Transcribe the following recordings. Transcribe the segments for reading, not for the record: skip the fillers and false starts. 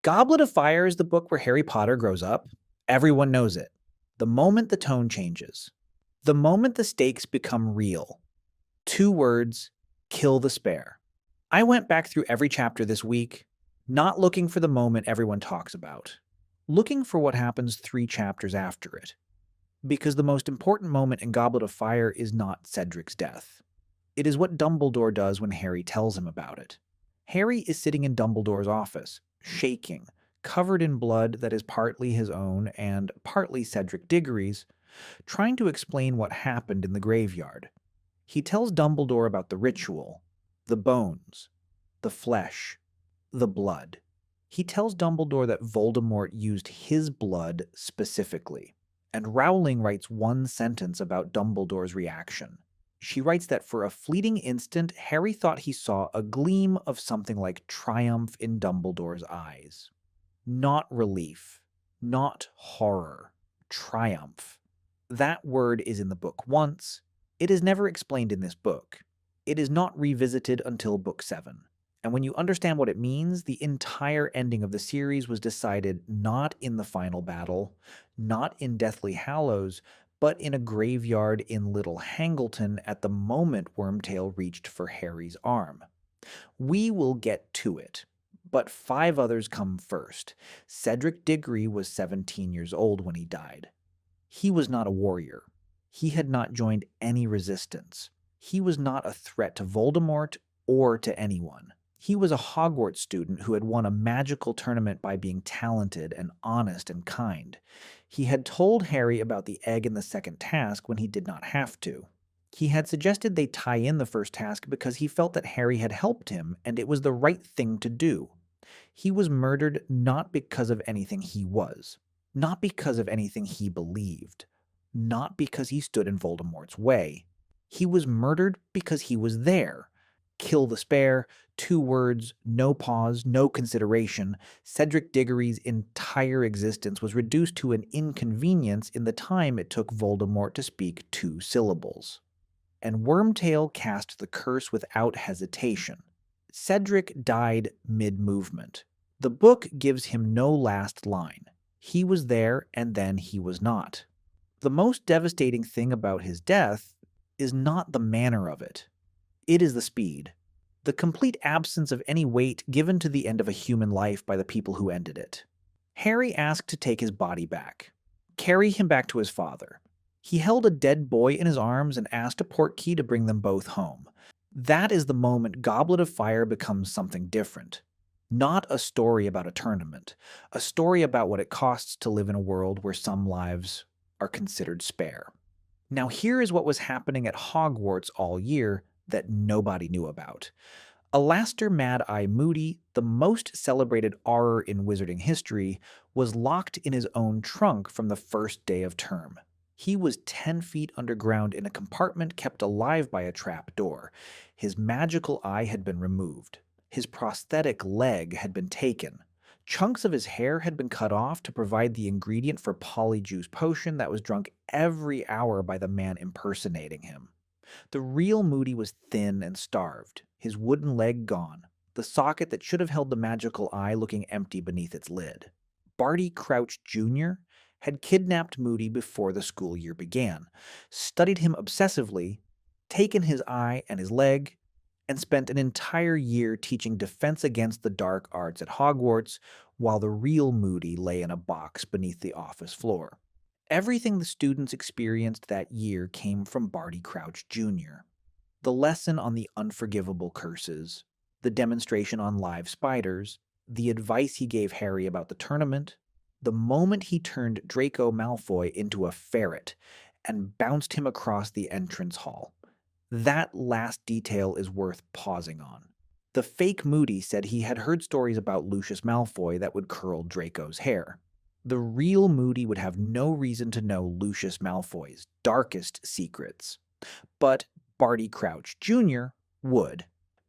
Goblet of Fire is the book where Harry Potter grows up. Everyone knows it. The moment the tone changes. The moment the stakes become real. 2 words, kill the spare. I went back through every chapter this week, not looking for the moment everyone talks about, looking for what happens 3 chapters after it. Because the most important moment in Goblet of Fire is not Cedric's death. It is what Dumbledore does when Harry tells him about it. Harry is sitting in Dumbledore's office, shaking, covered in blood that is partly his own and partly Cedric Diggory's, trying to explain what happened in the graveyard. He tells Dumbledore about the ritual, the bones, the flesh, the blood. He tells Dumbledore that Voldemort used his blood specifically, and Rowling writes one sentence about Dumbledore's reaction. She writes that for a fleeting instant, Harry thought he saw a gleam of something like triumph in Dumbledore's eyes. Not relief, not horror, triumph. That word is in the book once. It is never explained in this book. It is not revisited until book 7. And when you understand what it means, the entire ending of the series was decided not in the final battle, not in Deathly Hallows, but in a graveyard in Little Hangleton at the moment Wormtail reached for Harry's arm. We will get to it, but 5 others come first. Cedric Diggory was 17 years old when he died. He was not a warrior. He had not joined any resistance. He was not a threat to Voldemort or to anyone. He was a Hogwarts student who had won a magical tournament by being talented and honest and kind. He had told Harry about the egg in the second task when he did not have to. He had suggested they tie in the first task because he felt that Harry had helped him and it was the right thing to do. He was murdered not because of anything he was, not because of anything he believed, not because he stood in Voldemort's way. He was murdered because he was there. Kill the spare, 2 words, no pause, no consideration. Cedric Diggory's entire existence was reduced to an inconvenience in the time it took Voldemort to speak 2 syllables. And Wormtail cast the curse without hesitation. Cedric died mid-movement. The book gives him no last line. He was there and then he was not. The most devastating thing about his death is not the manner of it. It is the speed. The complete absence of any weight given to the end of a human life by the people who ended it. Harry asked to take his body back, carry him back to his father. He held a dead boy in his arms and asked a portkey to bring them both home. That is the moment Goblet of Fire becomes something different. Not a story about a tournament, a story about what it costs to live in a world where some lives are considered spare. Now here is what was happening at Hogwarts all year that nobody knew about. Alastor Mad-Eye Moody, the most celebrated Auror in wizarding history, was locked in his own trunk from the first day of term. He was 10 feet underground in a compartment kept alive by a trap door. His magical eye had been removed. His prosthetic leg had been taken. Chunks of his hair had been cut off to provide the ingredient for Polyjuice Potion that was drunk every hour by the man impersonating him. The real Moody was thin and starved, his wooden leg gone, the socket that should have held the magical eye looking empty beneath its lid. Barty Crouch Junior had kidnapped Moody before the school year began, studied him obsessively, taken his eye and his leg, and spent an entire year teaching defense against the dark arts at Hogwarts while the real Moody lay in a box beneath the office floor. Everything the students experienced that year came from Barty Crouch Junior. The lesson on the unforgivable curses, the demonstration on live spiders, the advice he gave Harry about the tournament, the moment he turned Draco Malfoy into a ferret and bounced him across the entrance hall. That last detail is worth pausing on. The fake Moody said he had heard stories about Lucius Malfoy that would curl Draco's hair. The real Moody would have no reason to know Lucius Malfoy's darkest secrets. But Barty Crouch Jr. would,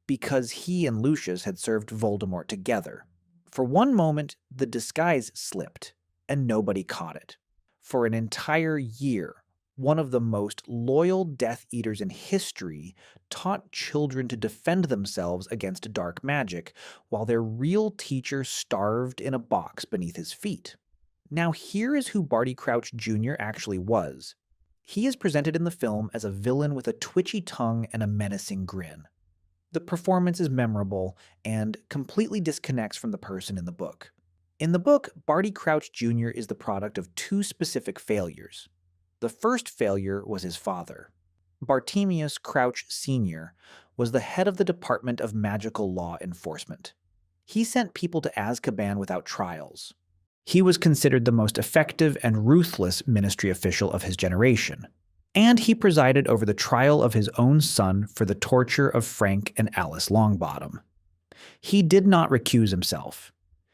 because he and Lucius had served Voldemort together. For one moment, the disguise slipped, and nobody caught it. For an entire year, One of the most loyal Death Eaters in history taught children to defend themselves against dark magic, while their real teacher starved in a box beneath his feet. Now here is who Barty Crouch Jr. actually was. He is presented in the film as a villain with a twitchy tongue and a menacing grin. The performance is memorable and completely disconnects from the person in the book. In the book, Barty Crouch Jr. is the product of two specific failures. The first failure was his father. Bartemius Crouch Senior was the head of the Department of Magical Law Enforcement. He sent people to Azkaban without trials. He was considered the most effective and ruthless ministry official of his generation, and he presided over the trial of his own son for the torture of Frank and Alice Longbottom. He did not recuse himself.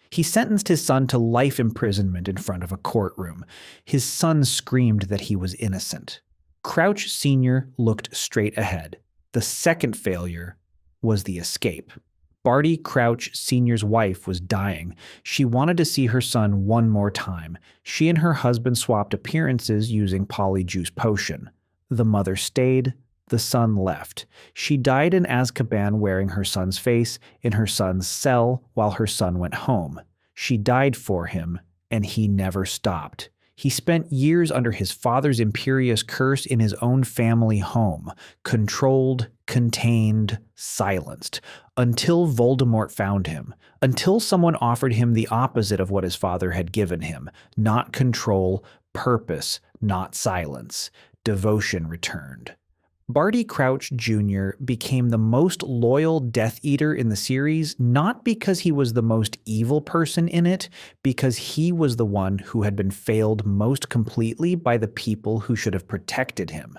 He sentenced his son to life imprisonment in front of a courtroom. His son screamed that he was innocent. Crouch Sr. looked straight ahead. The second failure was the escape. Barty Crouch Sr.'s wife was dying. She wanted to see her son one more time. She and her husband swapped appearances using Polyjuice Potion. The mother stayed. The son left. She died in Azkaban wearing her son's face in her son's cell while her son went home. She died for him, and he never stopped. He spent years under his father's Imperius Curse in his own family home, controlled, contained, silenced, until Voldemort found him, until someone offered him the opposite of what his father had given him, not control, purpose, not silence. Devotion returned. Barty Crouch Jr. became the most loyal Death Eater in the series, not because he was the most evil person in it, because he was the one who had been failed most completely by the people who should have protected him.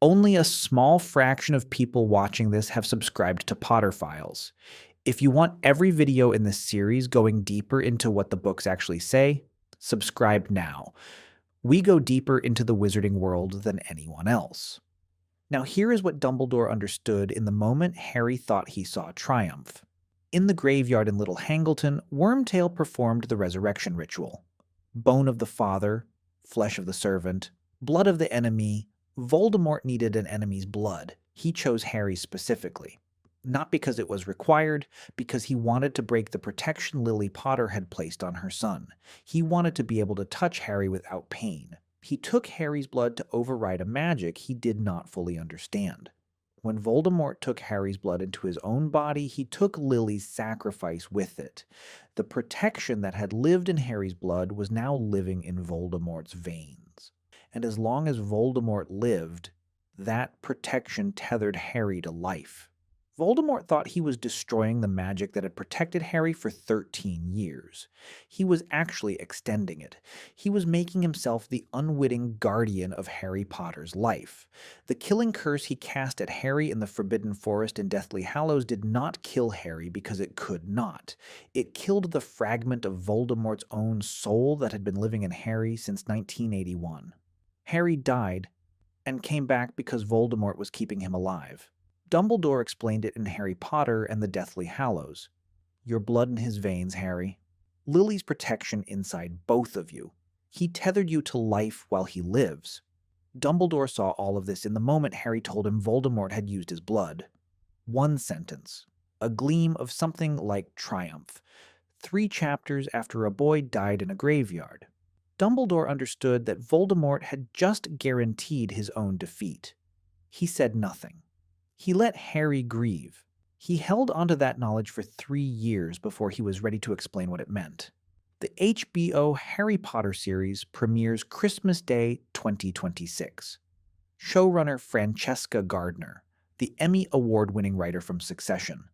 Only a small fraction of people watching this have subscribed to Potter Files. If you want every video in this series going deeper into what the books actually say, subscribe now. We go deeper into the wizarding world than anyone else. Now here is what Dumbledore understood in the moment Harry thought he saw triumph. In the graveyard in Little Hangleton, Wormtail performed the resurrection ritual. Bone of the father, flesh of the servant, blood of the enemy. Voldemort needed an enemy's blood. He chose Harry's specifically. Not because it was required, because he wanted to break the protection Lily Potter had placed on her son. He wanted to be able to touch Harry without pain. He took Harry's blood to override a magic he did not fully understand. When Voldemort took Harry's blood into his own body, he took Lily's sacrifice with it. The protection that had lived in Harry's blood was now living in Voldemort's veins. And as long as Voldemort lived, that protection tethered Harry to life. Voldemort thought he was destroying the magic that had protected Harry for 13 years. He was actually extending it. He was making himself the unwitting guardian of Harry Potter's life. The killing curse he cast at Harry in the Forbidden Forest in Deathly Hallows did not kill Harry because it could not. It killed the fragment of Voldemort's own soul that had been living in Harry since 1981. Harry died and came back because Voldemort was keeping him alive. Dumbledore explained it in Harry Potter and the Deathly Hallows. Your blood in his veins, Harry. Lily's protection inside both of you. He tethered you to life while he lives. Dumbledore saw all of this in the moment Harry told him Voldemort had used his blood. One sentence. A gleam of something like triumph. 3 chapters after a boy died in a graveyard. Dumbledore understood that Voldemort had just guaranteed his own defeat. He said nothing. He let Harry grieve. He held onto that knowledge for 3 years before he was ready to explain what it meant. The HBO Harry Potter series premieres Christmas Day 2026. Showrunner Francesca Gardiner, the Emmy Award-winning writer from Succession.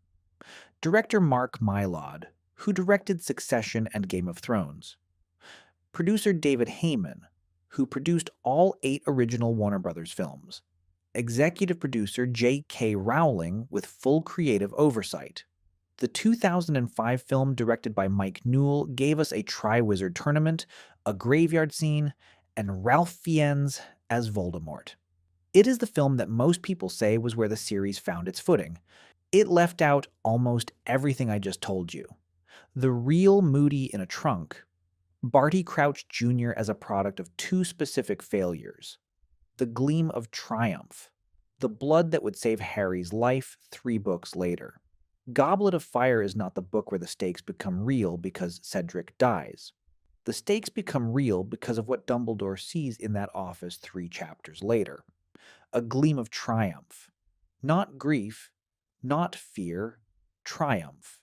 Director Mark Mylod, who directed Succession and Game of Thrones. Producer David Heyman, who produced all 8 original Warner Brothers films. Executive producer J.K. Rowling with full creative oversight. The 2005 film directed by Mike Newell gave us a Triwizard Tournament, a graveyard scene, and Ralph Fiennes as Voldemort. It is the film that most people say was where the series found its footing. It left out almost everything I just told you. The real Moody in a trunk. Barty Crouch Jr. as a product of 2 specific failures. the gleam of triumph, the blood that would save Harry's life 3 books later. Goblet of Fire is not the book where the stakes become real because Cedric dies. The stakes become real because of what Dumbledore sees in that office 3 chapters later. A gleam of triumph. Not grief, not fear, triumph.